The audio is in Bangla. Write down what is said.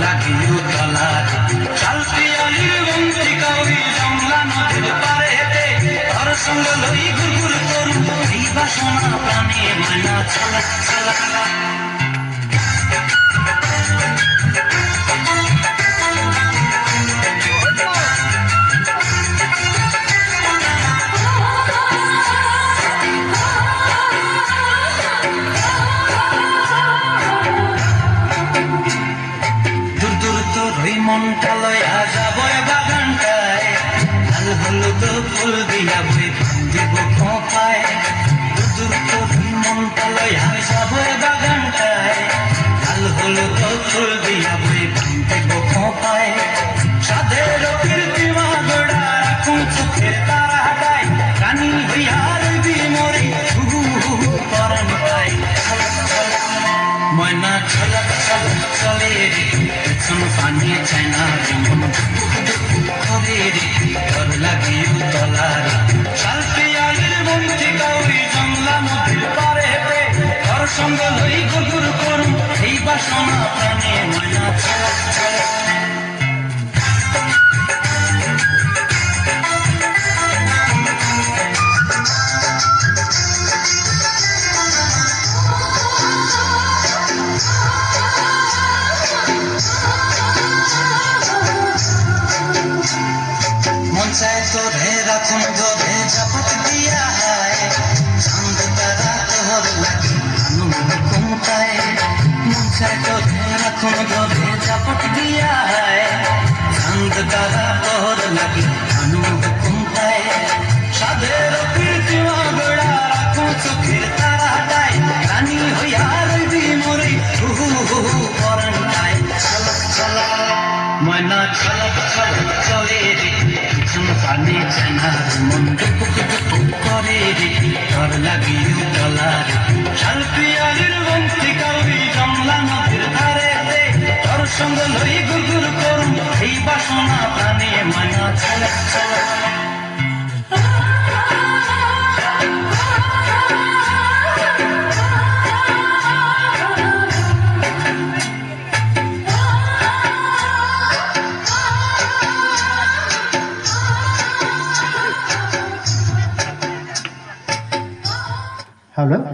লাগিও তলার শালপিয়ালির বন্দি কাউরি জমলা নদীর পারে হেঁটে তার সঙ্গ লই ঘুরঘুর করু এই বাসনা প্রাণে ময়না চলা চলা মনটা লয়া যাবই বাগানটায় লাল হলুদ ফুল দিয়া বই দিব খোঁপায় দূর তোর মনটা লয়া যাবই বাগানটায় লাল হলুদ ফুল দিয়া বই দিব খোঁপায় সাধের কীর্তিমা গোড়া রাখুন চোখের তারা হাটায় রানী হইয়া রইবি মরি হু পরাণ পায় ময়না ছলক ছলক চলে রে পেছন পানি চায় না মন করে রে তোর লাগিও তলার শালপিয়ালির বন্দি কাউরি জংলা নদীর পারে হেঁটে তোর সঙ্গ লই ঘুরঘুর করু এই বাসনা প্রাণে ময়না ছলক ছলক তোরে রাখুন ধরে ঝাপট দিয়া হায় চাঁদ তারা তোর লাগে আনু কুমতায় মন চায় তোরে রাখুন ধরে ঝাপট দিয়া হায় চাঁদ তারা তোর লাগে আনু কুমতায় সাধের কীর্তিমা গোড়া রাখুন চোখের তারা হাটায় রানী হইয়া রইবি মরি হু পরাণ পায় ছলক ছলক ময়না ছলক ছলক চলে রে পানি চানার মন টুকুক টুকুক করে রে তোর লাগিও তলার শালপিয়ালির বন্দি কাউরি জমলা নদীর ধারে তোর সঙ্গ লই ঘুরঘুর করু এই বাসনা প্রাণে ময়না ছলক ছলক Hello?